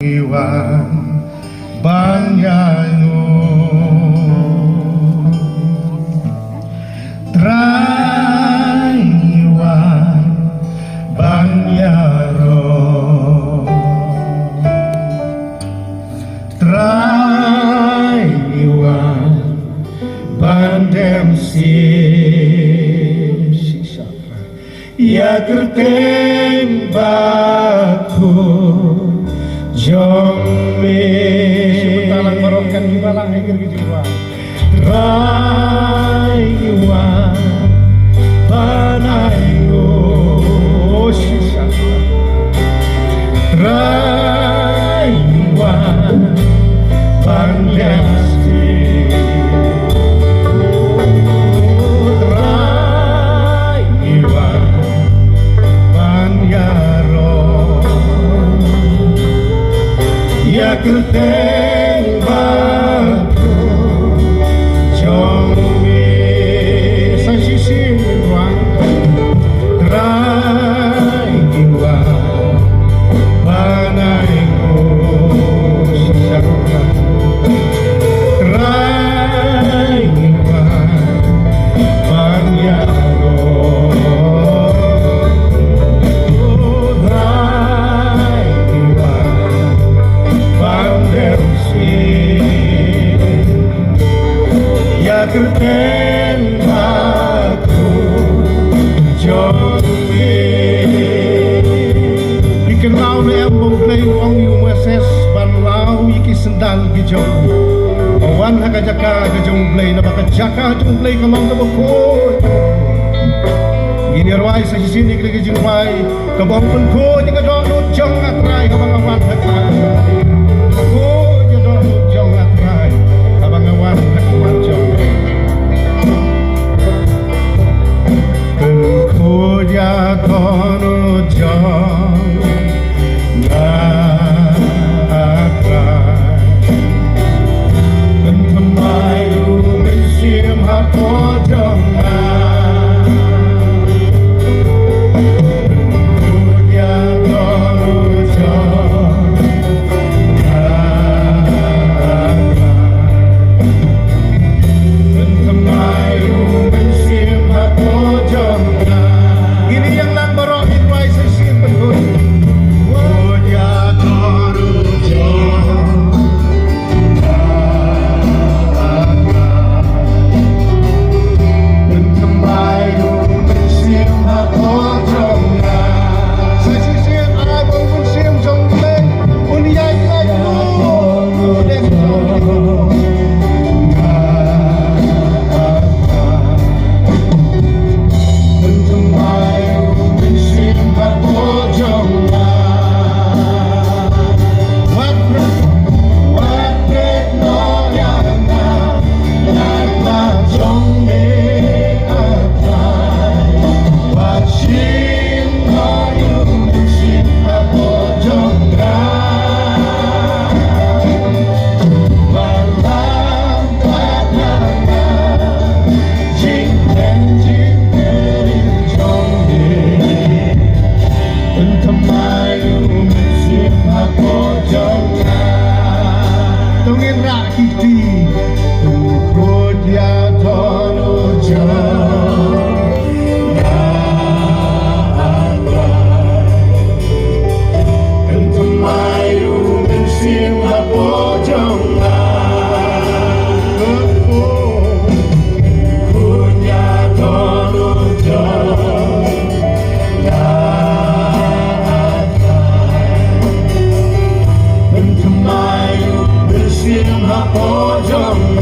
Iwan Banyango Traiwan Banyaro Traiwan Bandemsi Ya kerteng baku Jombe Talang merokkan gimana akhir kejiwaan Rayuan Panayo Sisa Rayuan Pandemsi Rayuan Banyaro Ya kerteng baku Jombe Sa sisi ruang Raiwa Panaingo Sisaruna Raiwa Banyaro Raiwa Bandemsi Ya kerteng baku Jombe Dikenal na ang play ang USS Banlaw Iki sendal gijong Awan hakajaka gajong play Na bakajaka jong play kamang kabukod Ginirway sa sisini kagajingway Kabangpun ko Di kadonut jong atray Kabang awan hakajaka Ko di kadonut jong atray Kabang awan hakajaka jong Ko dia kono jong Atray Bentemai Mesim hapo jong Hapo jong